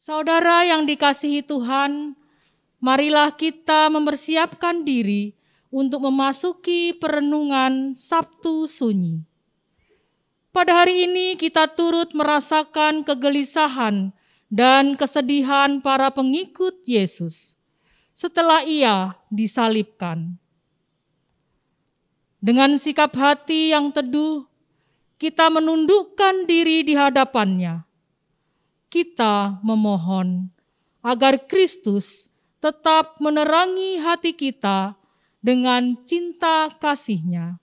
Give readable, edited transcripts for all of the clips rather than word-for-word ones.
Saudara yang dikasihi Tuhan, marilah kita mempersiapkan diri untuk memasuki perenungan Sabtu Sunyi. Pada hari ini kita turut merasakan kegelisahan dan kesedihan para pengikut Yesus setelah Ia disalibkan. Dengan sikap hati yang teduh, kita menundukkan diri di hadapan-Nya. Kita memohon agar Kristus tetap menerangi hati kita dengan cinta kasih-Nya,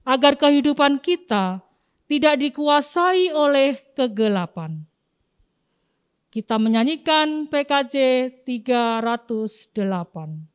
agar kehidupan kita tidak dikuasai oleh kegelapan. Kita menyanyikan PKJ 308.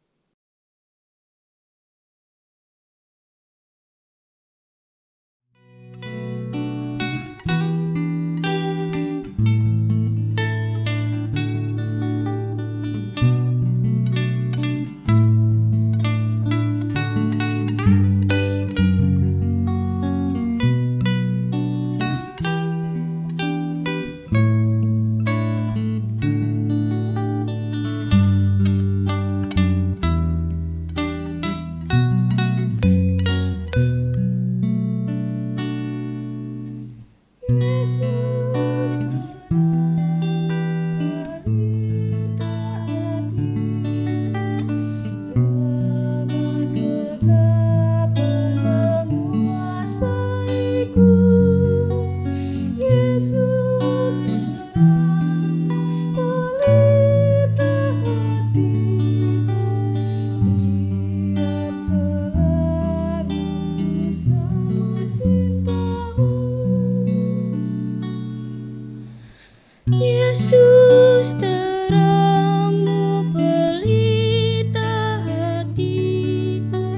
Yesus terangmu pelita hatiku,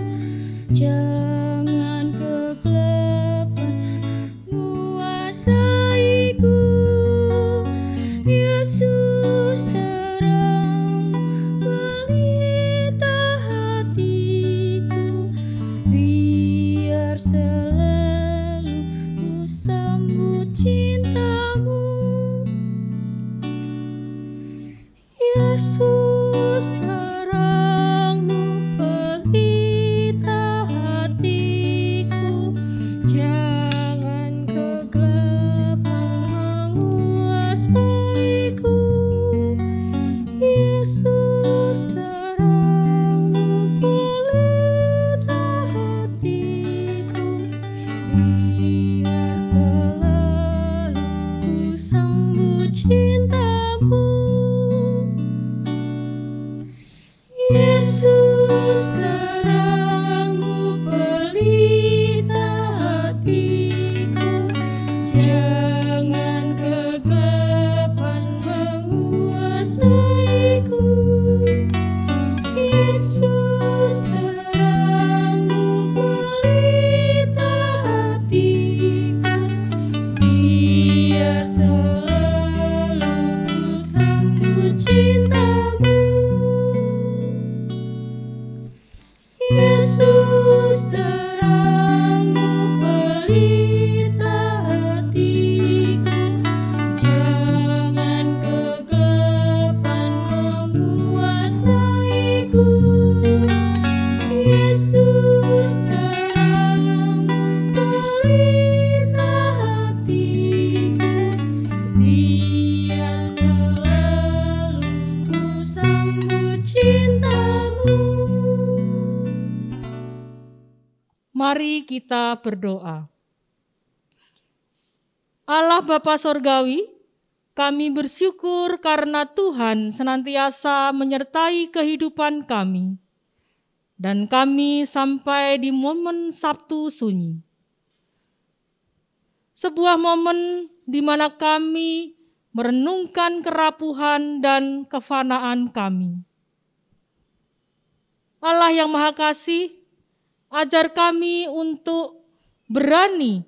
jangan kegelapan menguasaiku. Yesus terangmu pelita hatiku, biar selalu ku sambut cintamu. Yesus terangmu pelita hatiku, jangan kegelapan menguasaiku. Yesus terangmu pelita hatiku, biar selalu ku sambut cintamu. Yesus terangmu pelita hatiku, jangan kegelapan menguasaiku. Yesus terangmu pelita hatiku, biar selalu ku sambut cintamu. Yesus terangmu pelita hatiku, jangan kegelapan menguasaiku. Yesus terangmu pelita hatiku, biar selalu ku sambut cintamu. Mari kita berdoa. Allah Bapa Sorgawi, kami bersyukur karena Tuhan senantiasa menyertai kehidupan kami. Dan kami sampai di momen Sabtu Sunyi. Sebuah momen di mana kami merenungkan kerapuhan dan kefanaan kami. Allah yang Maha Kasih, ajar kami untuk berani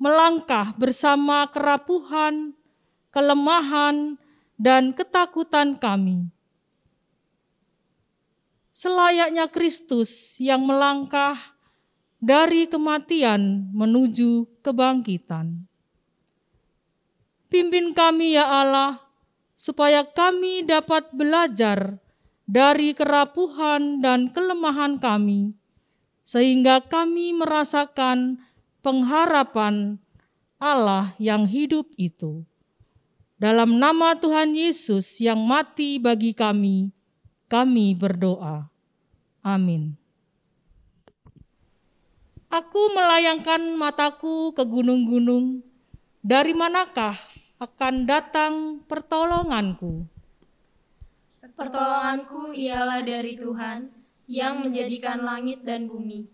melangkah bersama kerapuhan, kelemahan, dan ketakutan kami. Selayaknya Kristus yang melangkah dari kematian menuju kebangkitan. Pimpin kami ya Allah, supaya kami dapat belajar dari kerapuhan dan kelemahan kami, sehingga kami merasakan pengharapan Allah yang hidup itu. Dalam nama Tuhan Yesus yang mati bagi kami berdoa. Amin. Aku melayangkan mataku ke gunung-gunung. Dari manakah akan datang pertolonganku? Pertolonganku ialah dari Tuhan yang menjadikan langit dan bumi.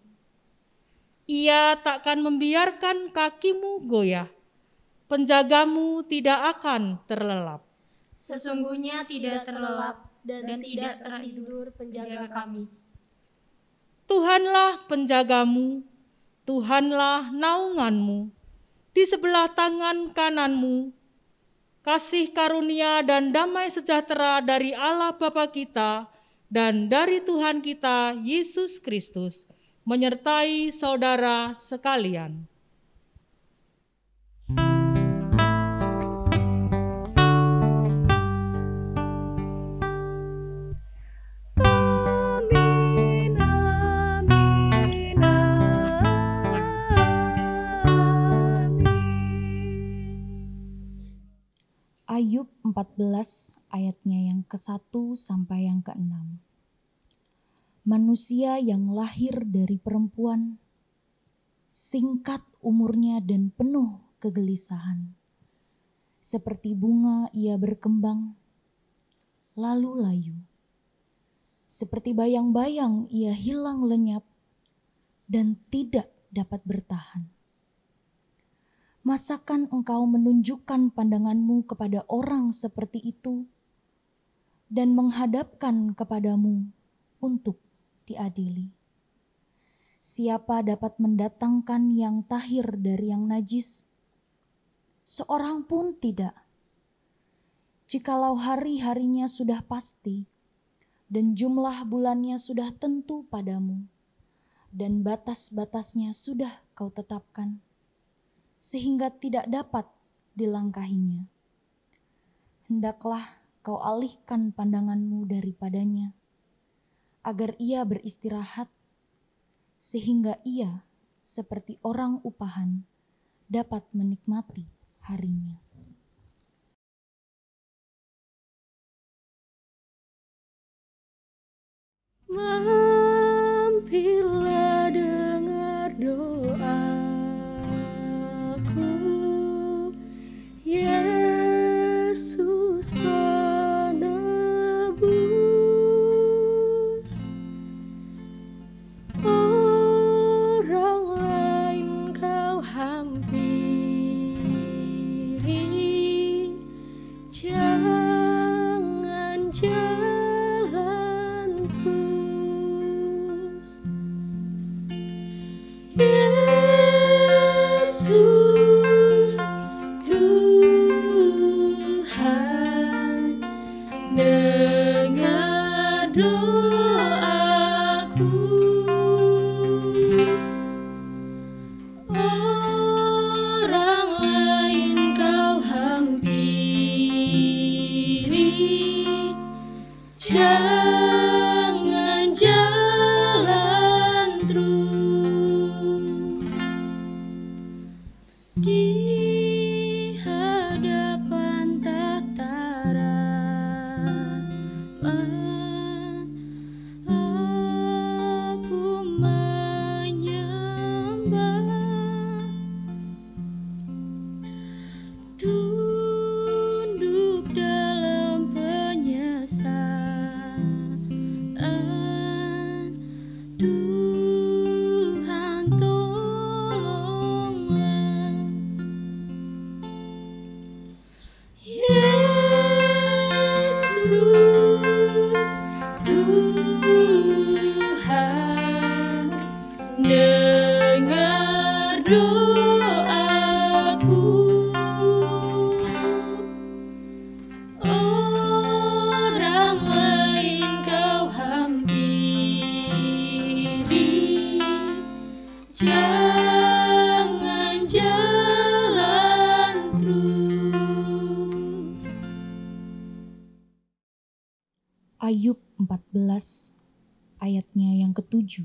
Ia takkan membiarkan kakimu goyah. Penjagamu tidak akan terlelap. Sesungguhnya tidak terlelap dan tidak tertidur penjaga kami. Tuhanlah penjagamu, Tuhanlah naunganmu. Di sebelah tangan kananmu, kasih karunia dan damai sejahtera dari Allah Bapa kita dan dari Tuhan kita Yesus Kristus menyertai saudara sekalian. Ayub 14 ayatnya yang ke-1 sampai yang ke-6. Manusia yang lahir dari perempuan, singkat umurnya dan penuh kegelisahan. Seperti bunga ia berkembang, lalu layu. Seperti bayang-bayang ia hilang lenyap dan tidak dapat bertahan. Masakan engkau menunjukkan pandanganmu kepada orang seperti itu dan menghadapkan kepadamu untuk diadili? Siapa dapat mendatangkan yang tahir dari yang najis? Seorang pun tidak. Jikalau hari-harinya sudah pasti dan jumlah bulannya sudah tentu padamu dan batas-batasnya sudah kau tetapkan, sehingga tidak dapat dilangkahinya. Hendaklah kau alihkan pandanganmu daripadanya, agar ia beristirahat, sehingga ia seperti orang upahan dapat menikmati harinya. Mampirlah dengar doa. Yesus penebus, orang lain kau hampiri, jangan jalan terus. Yesus Tuhan, dengar doaku. Orang lain kau hampiri, jangan jalan terus. Di hadapan tataran aku menyembah, tunduk dalam penyesalan. Tuhan tolonglah, Ayub 14 ayatnya yang ke-7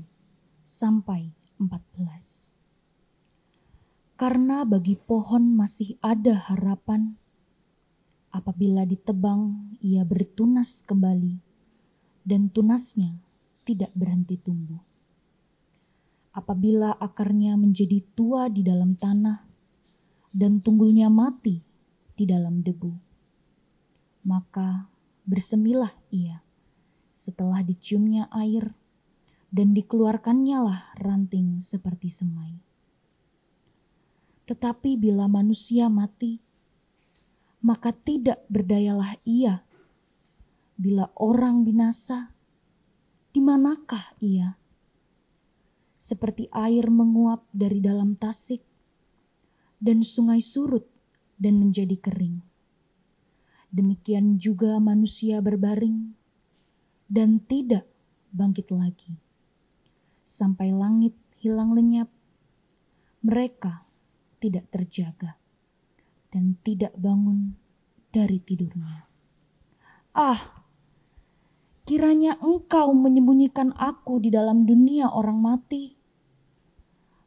sampai 14. Karena bagi pohon masih ada harapan, apabila ditebang ia bertunas kembali, dan tunasnya tidak berhenti tumbuh. Apabila akarnya menjadi tua di dalam tanah, dan tunggulnya mati di dalam debu, maka bersemilah ia setelah diciumnya air, dan dikeluarkannya lah ranting seperti semai. Tetapi bila manusia mati, maka tidak berdayalah ia. Bila orang binasa, di manakah ia? Seperti air menguap dari dalam tasik, dan sungai surut dan menjadi kering. Demikian juga manusia berbaring, dan tidak bangkit lagi. Sampai langit hilang lenyap, mereka tidak terjaga dan tidak bangun dari tidurnya. Ah, kiranya Engkau menyembunyikan aku di dalam dunia orang mati.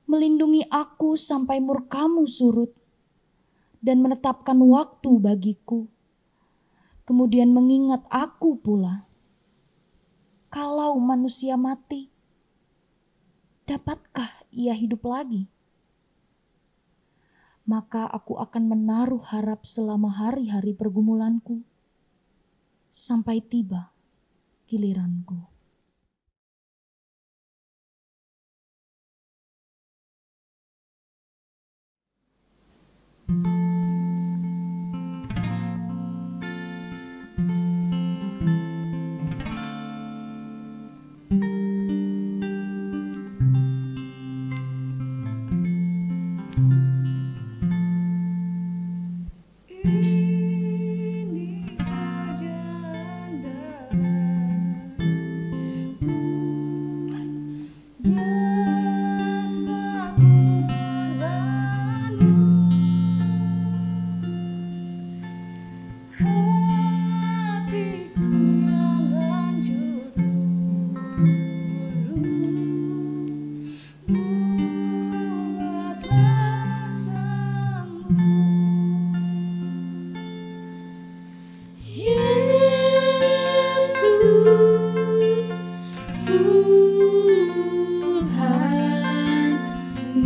Melindungi aku sampai murka-Mu surut dan menetapkan waktu bagiku. Kemudian mengingat aku pula. Kalau manusia mati, dapatkah ia hidup lagi? Maka aku akan menaruh harap selama hari-hari pergumulanku, sampai tiba giliranku.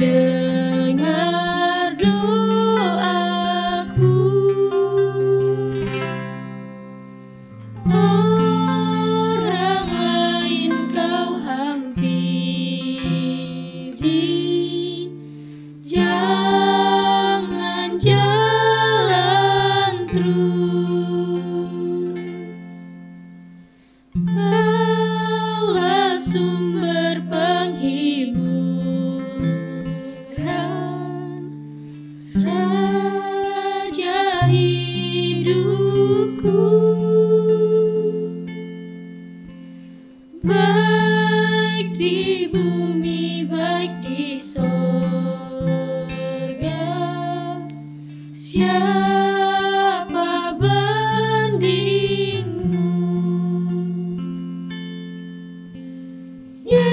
Dengar doaku, orang lain Kau hampiri, jangan jalan terus. Kaulah sumber penghiburan, Raja hidupku, baik di bumi, baik di sorga. Siapa bandingmu, Yesus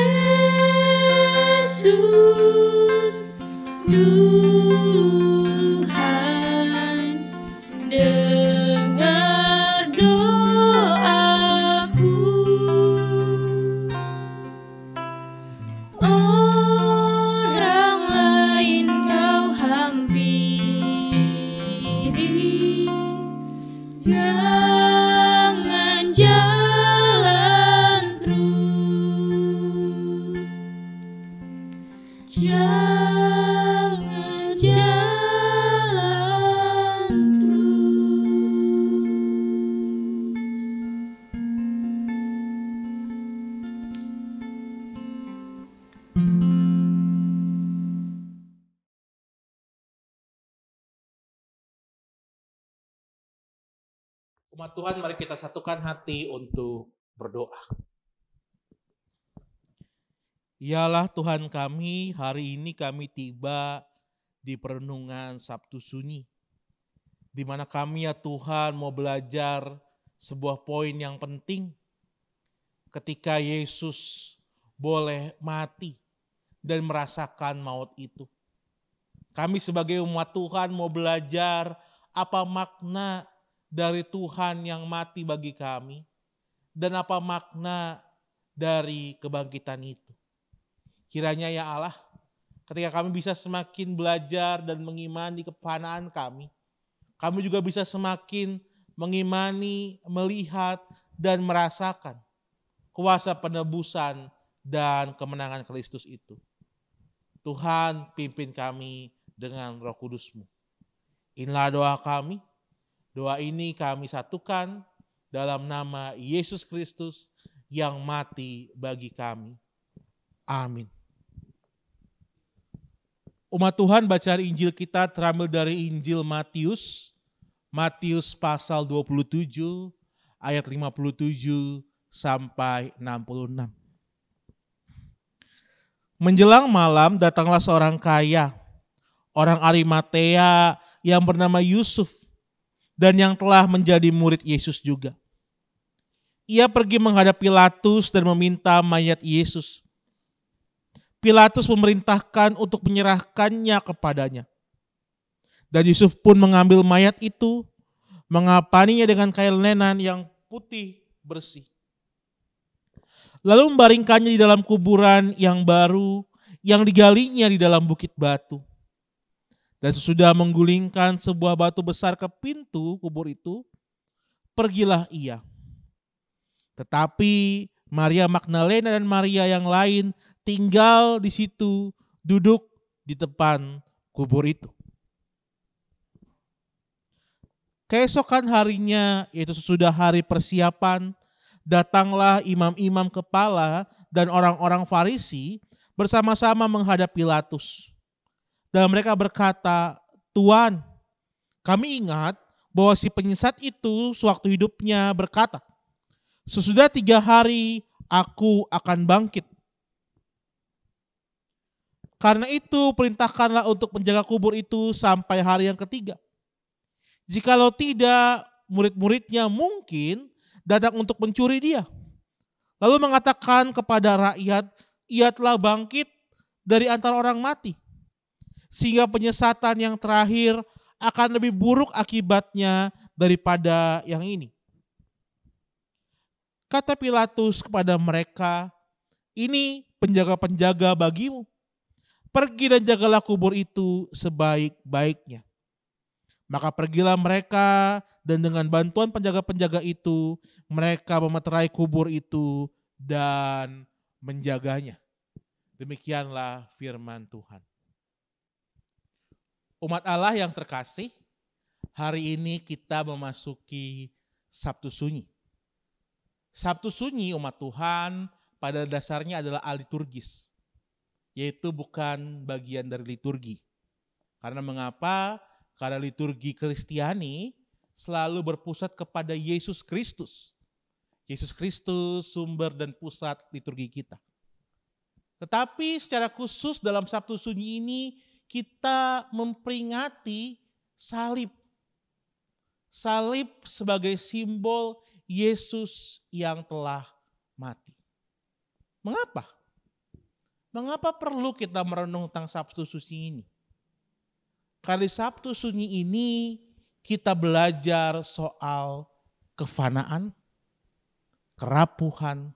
Tuhan? Dengar doaku, orang lain Kau hampiri, jangan jalan terus. Jangan jalan terus. Umat Tuhan, mari kita satukan hati untuk berdoa. Yalah Tuhan kami, hari ini kami tiba di perenungan Sabtu Sunyi, di mana kami ya Tuhan mau belajar sebuah poin yang penting, ketika Yesus boleh mati dan merasakan maut itu. Kami sebagai umat Tuhan mau belajar apa makna dari Tuhan yang mati bagi kami dan apa makna dari kebangkitan itu. Kiranya ya Allah, ketika kami bisa semakin belajar dan mengimani kefanaan kami juga bisa semakin mengimani, melihat, dan merasakan kuasa penebusan dan kemenangan Kristus itu. Tuhan pimpin kami dengan Roh Kudus-Mu. Inilah doa kami. Doa ini kami satukan dalam nama Yesus Kristus yang mati bagi kami. Amin. Umat Tuhan, bacaan Injil kita terambil dari Injil Matius. Matius pasal 27 ayat 57 sampai 66. Menjelang malam datanglah seorang kaya, orang Arimatea yang bernama Yusuf, dan yang telah menjadi murid Yesus juga. Ia pergi menghadap Pilatus dan meminta mayat Yesus. Pilatus memerintahkan untuk menyerahkannya kepadanya. Dan Yusuf pun mengambil mayat itu, mengapaninya dengan kain lenan yang putih bersih. Lalu membaringkannya di dalam kuburan yang baru yang digalinya di dalam bukit batu. Dan sesudah menggulingkan sebuah batu besar ke pintu kubur itu, pergilah ia. Tetapi Maria Magdalena dan Maria yang lain tinggal di situ, duduk di depan kubur itu. Keesokan harinya, yaitu sesudah hari persiapan, datanglah imam-imam kepala dan orang-orang Farisi bersama-sama menghadap Pilatus. Dan mereka berkata, "Tuan, kami ingat bahwa si penyesat itu sewaktu hidupnya berkata, 'Sesudah 3 hari aku akan bangkit.' Karena itu perintahkanlah untuk menjaga kubur itu sampai hari yang ketiga. Jikalau tidak, murid-muridnya mungkin datang untuk mencuri dia. Lalu mengatakan kepada rakyat, ia telah bangkit dari antara orang mati. Sehingga penyesatan yang terakhir akan lebih buruk akibatnya daripada yang ini." Kata Pilatus kepada mereka, "Ini penjaga-penjaga bagimu. Pergi dan jagalah kubur itu sebaik-baiknya." Maka pergilah mereka dan dengan bantuan penjaga-penjaga itu mereka memeterai kubur itu dan menjaganya. Demikianlah firman Tuhan. Umat Allah yang terkasih, hari ini kita memasuki Sabtu Sunyi. Sabtu Sunyi umat Tuhan pada dasarnya adalah aliturgis, yaitu bukan bagian dari liturgi. Karena mengapa? Karena liturgi Kristiani selalu berpusat kepada Yesus Kristus. Yesus Kristus sumber dan pusat liturgi kita. Tetapi secara khusus dalam Sabtu Sunyi ini kita memperingati salib. Salib sebagai simbol Yesus yang telah mati. Mengapa? Mengapa perlu kita merenung tentang Sabtu Sunyi ini? Karena di Sabtu Sunyi ini kita belajar soal kefanaan, kerapuhan,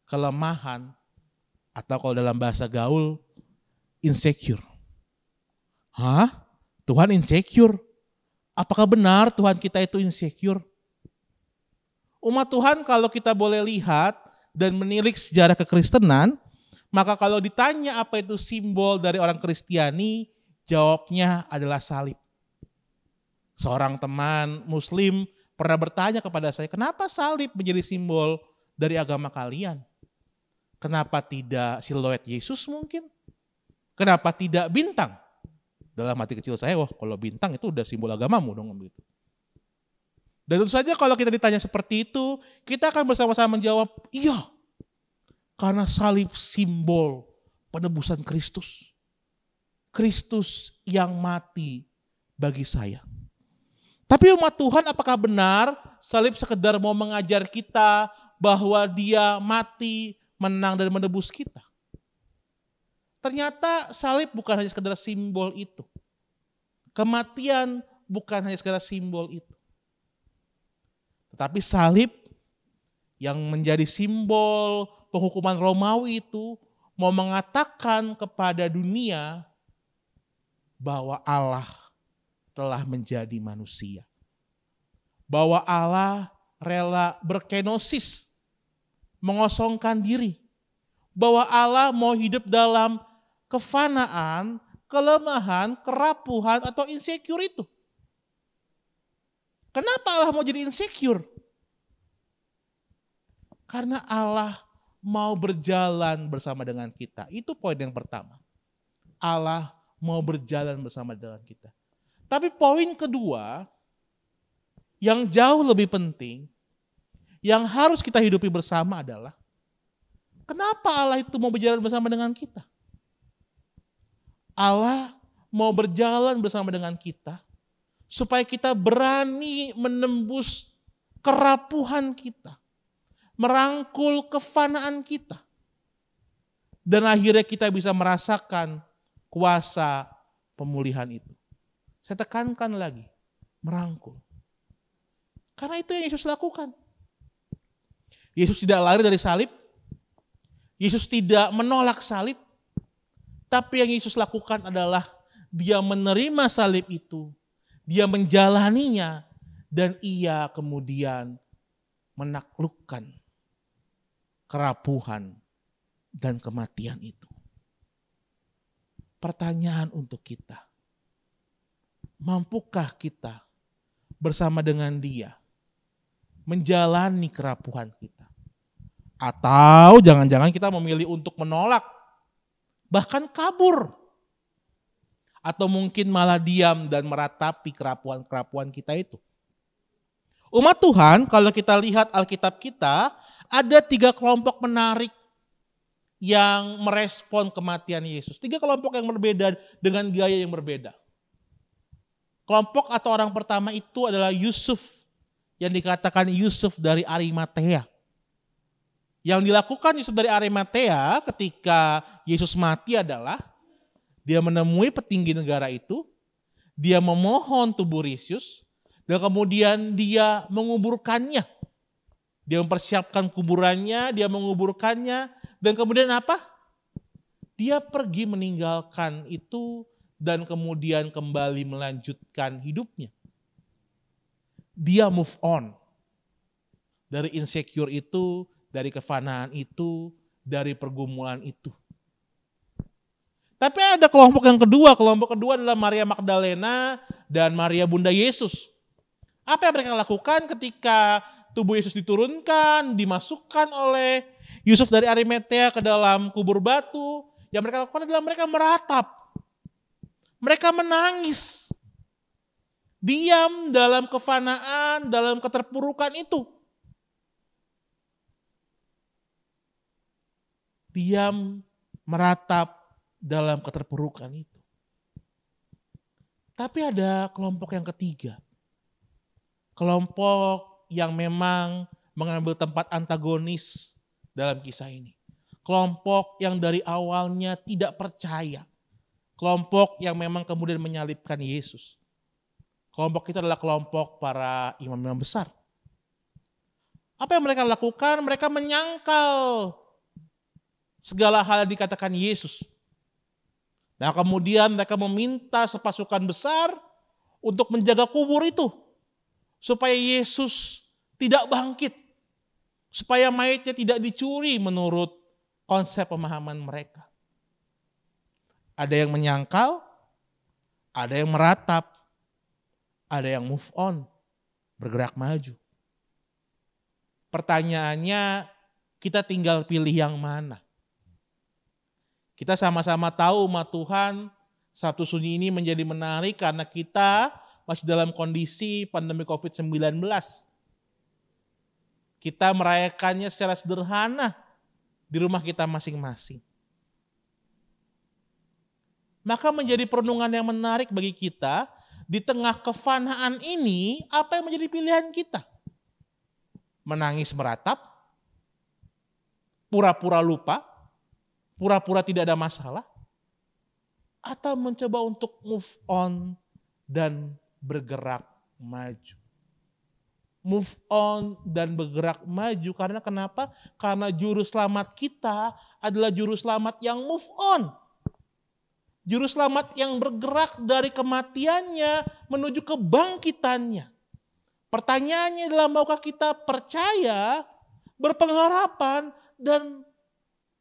kelemahan, atau kalau dalam bahasa gaul, insecure. Hah? Tuhan insecure? Apakah benar Tuhan kita itu insecure? Umat Tuhan kalau kita boleh lihat dan menilik sejarah kekristenan, maka kalau ditanya apa itu simbol dari orang Kristiani, jawabnya adalah salib. Seorang teman muslim pernah bertanya kepada saya, kenapa salib menjadi simbol dari agama kalian? Kenapa tidak siluet Yesus mungkin? Kenapa tidak bintang? Dalam hati kecil saya, wah kalau bintang itu udah simbol agamamu dong. Gitu. Dan tentu saja kalau kita ditanya seperti itu, kita akan bersama-sama menjawab, iya. Karena salib simbol penebusan Kristus. Kristus yang mati bagi saya. Tapi umat Tuhan, apakah benar salib sekedar mau mengajar kita bahwa dia mati, menang dan menebus kita. Ternyata salib bukan hanya sekedar simbol itu. Kematian bukan hanya sekedar simbol itu. Tetapi salib yang menjadi simbol penghukuman Romawi itu mau mengatakan kepada dunia bahwa Allah telah menjadi manusia. Bahwa Allah rela berkenosis, mengosongkan diri. Bahwa Allah mau hidup dalam kefanaan, kelemahan, kerapuhan, atau insecure itu. Kenapa Allah mau jadi insecure? Karena Allah mau berjalan bersama dengan kita. Itu poin yang pertama. Allah mau berjalan bersama dengan kita. Tapi poin kedua, yang jauh lebih penting, yang harus kita hidupi bersama adalah, kenapa Allah itu mau berjalan bersama dengan kita? Allah mau berjalan bersama dengan kita, supaya kita berani menembus kerapuhan kita, merangkul kefanaan kita. Dan akhirnya kita bisa merasakan kuasa pemulihan itu. Saya tekankan lagi, merangkul. Karena itu yang Yesus lakukan. Yesus tidak lari dari salib. Yesus tidak menolak salib. Tapi yang Yesus lakukan adalah dia menerima salib itu. Dia menjalaninya. Dan ia kemudian menaklukkan kerapuhan dan kematian itu. Pertanyaan untuk kita. Mampukah kita bersama dengan dia menjalani kerapuhan kita? Atau jangan-jangan kita memilih untuk menolak, bahkan kabur. Atau mungkin malah diam dan meratapi kerapuhan-kerapuhan kita itu. Umat Tuhan, kalau kita lihat Alkitab kita, ada 3 kelompok menarik yang merespon kematian Yesus. 3 kelompok yang berbeda dengan gaya yang berbeda. Kelompok atau orang pertama itu adalah Yusuf, yang dikatakan Yusuf dari Arimatea. Yang dilakukan Yusuf dari Arimatea ketika Yesus mati adalah dia menemui petinggi negara itu, dia memohon tubuh Yesus, dan kemudian dia menguburkannya. Dia mempersiapkan kuburannya, dia menguburkannya, dan kemudian apa? Dia pergi meninggalkan itu dan kemudian kembali melanjutkan hidupnya. Dia move on dari insecure itu, dari kefanaan itu, dari pergumulan itu. Tapi ada kelompok yang kedua. Kelompok kedua adalah Maria Magdalena dan Maria Bunda Yesus. Apa yang mereka lakukan ketika tubuh Yesus diturunkan, dimasukkan oleh Yusuf dari Arimatea ke dalam kubur batu? Yang mereka lakukan adalah mereka meratap. Mereka menangis. Diam dalam kefanaan, dalam keterpurukan itu. Diam, meratap dalam keterpurukan itu. Tapi ada kelompok yang ketiga. Kelompok yang memang mengambil tempat antagonis dalam kisah ini. Kelompok yang dari awalnya tidak percaya. Kelompok yang memang kemudian menyalibkan Yesus. Kelompok itu adalah kelompok para imam-imam besar. Apa yang mereka lakukan? Mereka menyangkal segala hal yang dikatakan Yesus. Nah kemudian mereka meminta sepasukan besar untuk menjaga kubur itu. Supaya Yesus tidak bangkit. Supaya mayatnya tidak dicuri menurut konsep pemahaman mereka. Ada yang menyangkal, ada yang meratap, ada yang move on, bergerak maju. Pertanyaannya, kita tinggal pilih yang mana? Kita sama-sama tahu umat Tuhan, Sabtu Sunyi ini menjadi menarik karena kita masih dalam kondisi pandemi COVID-19. Kita merayakannya secara sederhana di rumah kita masing-masing. Maka menjadi perenungan yang menarik bagi kita, di tengah kefanaan ini, apa yang menjadi pilihan kita? Menangis meratap pura-pura lupa, pura-pura tidak ada masalah, atau mencoba untuk move on dan bergerak maju. Move on dan bergerak maju karena kenapa? Karena juru selamat kita adalah juru selamat yang move on. Juru selamat yang bergerak dari kematiannya menuju kebangkitannya. Pertanyaannya adalah maukah kita percaya, berpengharapan, dan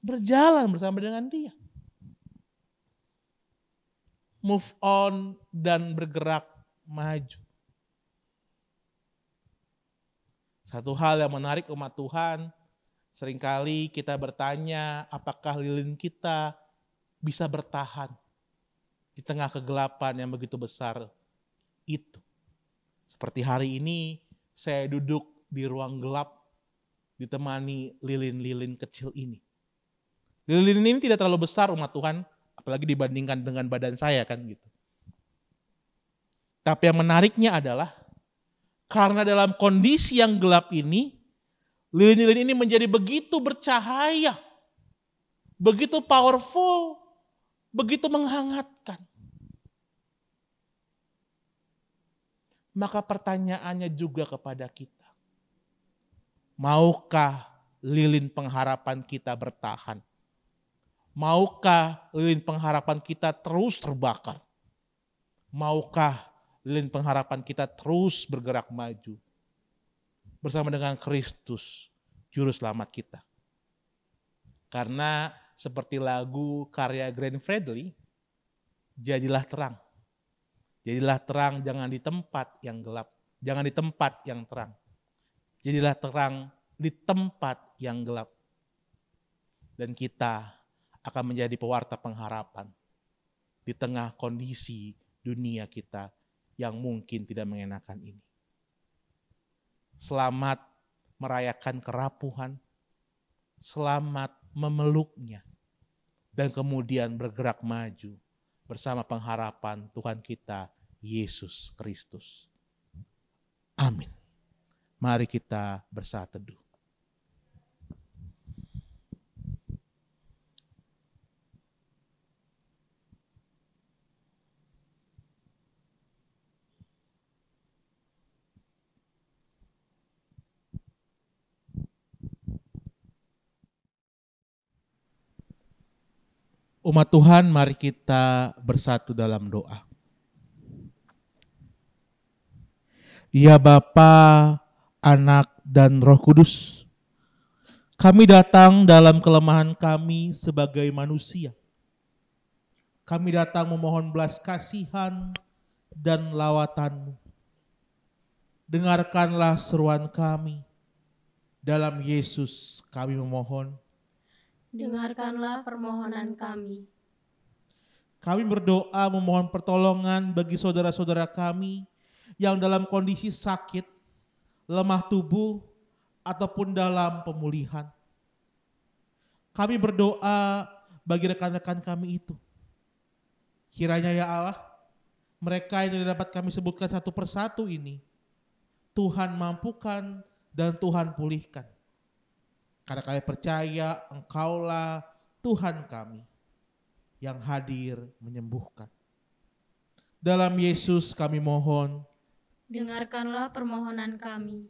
berjalan bersama dengan dia. Move on dan bergerak maju. Satu hal yang menarik umat Tuhan, seringkali kita bertanya apakah lilin kita bisa bertahan di tengah kegelapan yang begitu besar itu. Seperti hari ini saya duduk di ruang gelap ditemani lilin-lilin kecil ini. Lilin ini tidak terlalu besar umat Tuhan, apalagi dibandingkan dengan badan saya kan gitu. Tapi yang menariknya adalah karena dalam kondisi yang gelap ini, lilin-lilin ini menjadi begitu bercahaya, begitu powerful, begitu menghangatkan. Maka pertanyaannya juga kepada kita, maukah lilin pengharapan kita bertahan? Maukah lilin pengharapan kita terus terbakar? Maukah lilin pengharapan kita terus bergerak maju bersama dengan Kristus, Juru Selamat kita? Karena seperti lagu karya Glenn Fredly, jadilah terang. Jadilah terang, jangan di tempat yang gelap, jangan di tempat yang terang. Jadilah terang di tempat yang gelap. Dan kita akan menjadi pewarta pengharapan di tengah kondisi dunia kita yang mungkin tidak mengenakan ini. Selamat merayakan kerapuhan, selamat memeluknya, dan kemudian bergerak maju bersama pengharapan Tuhan kita, Yesus Kristus. Amin. Mari kita bersaat teduh. Umat Tuhan, mari kita bersatu dalam doa. Ya Bapa, Anak, dan Roh Kudus, kami datang dalam kelemahan kami sebagai manusia. Kami datang memohon belas kasihan dan lawatan-Mu. Dengarkanlah seruan kami. Dalam Yesus kami memohon. Dengarkanlah permohonan kami. Kami berdoa memohon pertolongan bagi saudara-saudara kami yang dalam kondisi sakit, lemah tubuh, ataupun dalam pemulihan. Kami berdoa bagi rekan-rekan kami itu. Kiranya ya Allah, mereka yang tidak dapat kami sebutkan satu persatu ini, Tuhan mampukan dan Tuhan pulihkan. Karena kami percaya Engkaulah Tuhan kami yang hadir menyembuhkan. Dalam Yesus kami mohon. Dengarkanlah permohonan kami.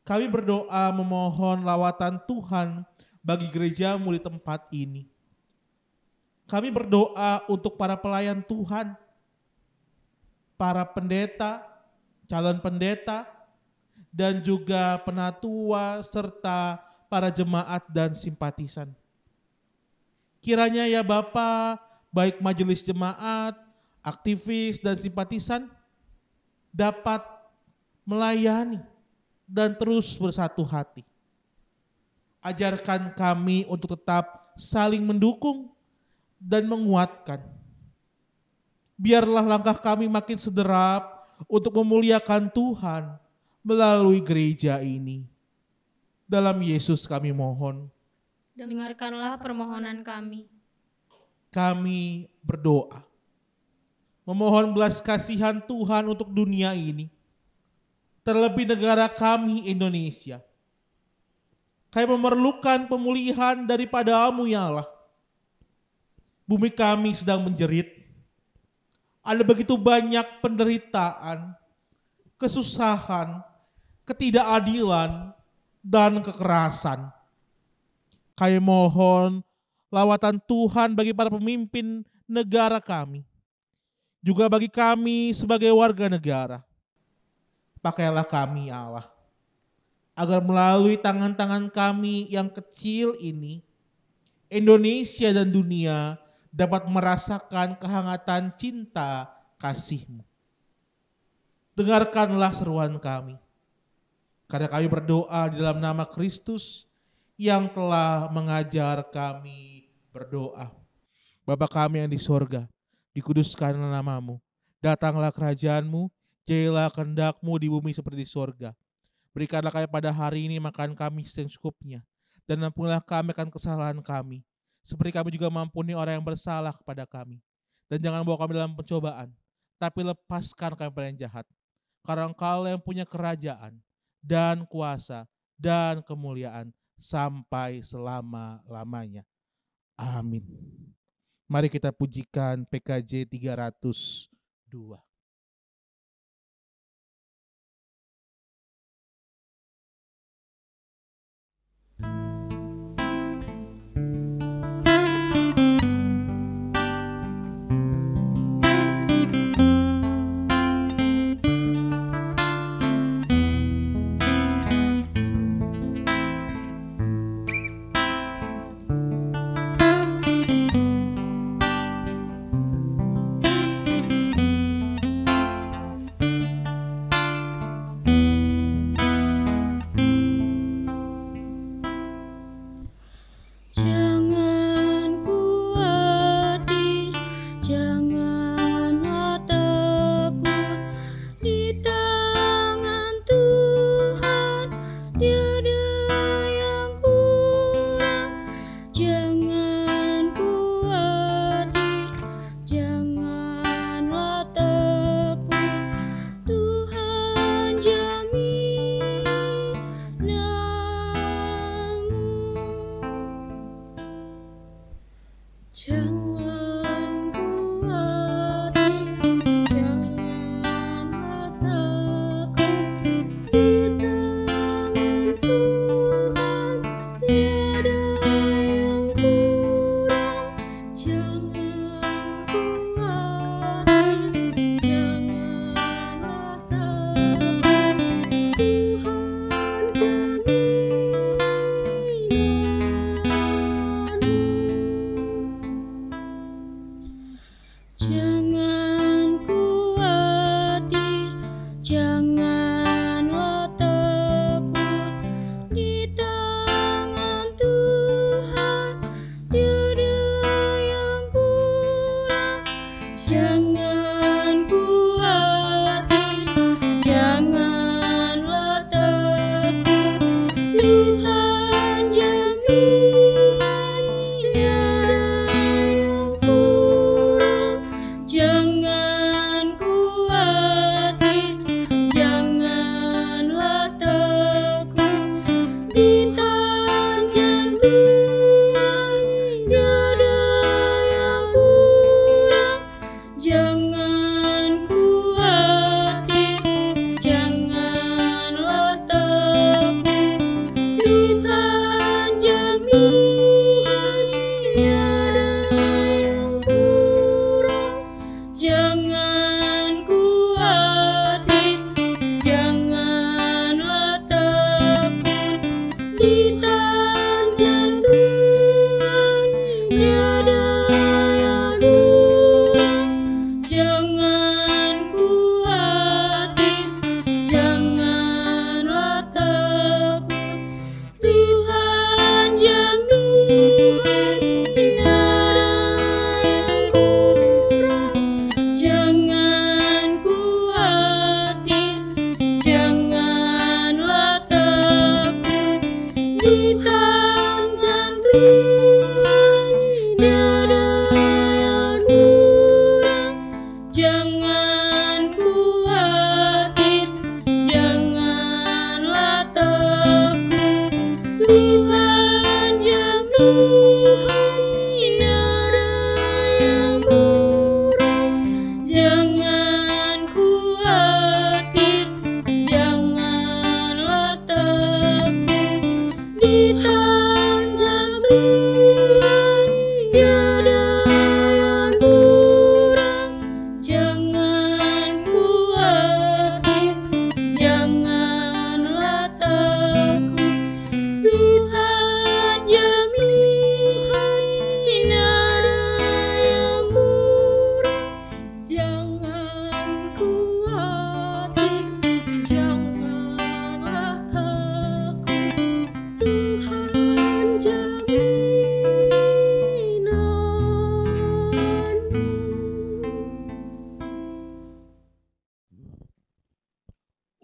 Kami berdoa memohon lawatan Tuhan bagi gereja-Mu di tempat ini. Kami berdoa untuk para pelayan Tuhan, para pendeta, calon pendeta, dan juga penatua serta para jemaat dan simpatisan. Kiranya ya Bapa, baik majelis jemaat, aktivis dan simpatisan dapat melayani dan terus bersatu hati. Ajarkan kami untuk tetap saling mendukung dan menguatkan. Biarlah langkah kami makin sederap untuk memuliakan Tuhan melalui gereja ini. Dalam Yesus kami mohon. Dengarkanlah permohonan kami. Kami berdoa memohon belas kasihan Tuhan untuk dunia ini, terlebih negara kami Indonesia. Kami memerlukan pemulihan daripada-Mu ya Allah. Bumi kami sedang menjerit. Ada begitu banyak penderitaan, kesusahan, ketidakadilan, dan kekerasan. Kami mohon lawatan Tuhan bagi para pemimpin negara kami. Juga bagi kami sebagai warga negara. Pakailah kami ya Allah, agar melalui tangan-tangan kami yang kecil ini, Indonesia dan dunia dapat merasakan kehangatan cinta kasih-Mu. Dengarkanlah seruan kami, karena kami berdoa di dalam nama Kristus yang telah mengajar kami berdoa. Bapa kami yang di sorga, dikuduskanlah nama-Mu, datanglah kerajaan-Mu, jadilah kehendak-Mu di bumi seperti di sorga. Berikanlah kami pada hari ini makan kami secukupnya, dan ampunilah kami akan kesalahan kami, seperti kami juga mengampuni orang yang bersalah kepada kami. Dan jangan bawa kami dalam pencobaan, tapi lepaskan kami dari yang jahat. Karena Engkau yang punya kerajaan, dan kuasa, dan kemuliaan, sampai selama-lamanya. Amin. Mari kita pujikan PKJ 302. Jangan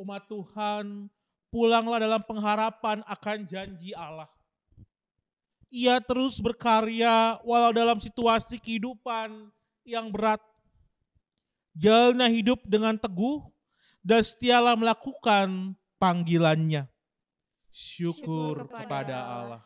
umat Tuhan, pulanglah dalam pengharapan akan janji Allah. Ia terus berkarya walau dalam situasi kehidupan yang berat. Jalanilah hidup dengan teguh dan setialah melakukan panggilannya. Syukur kepada Allah.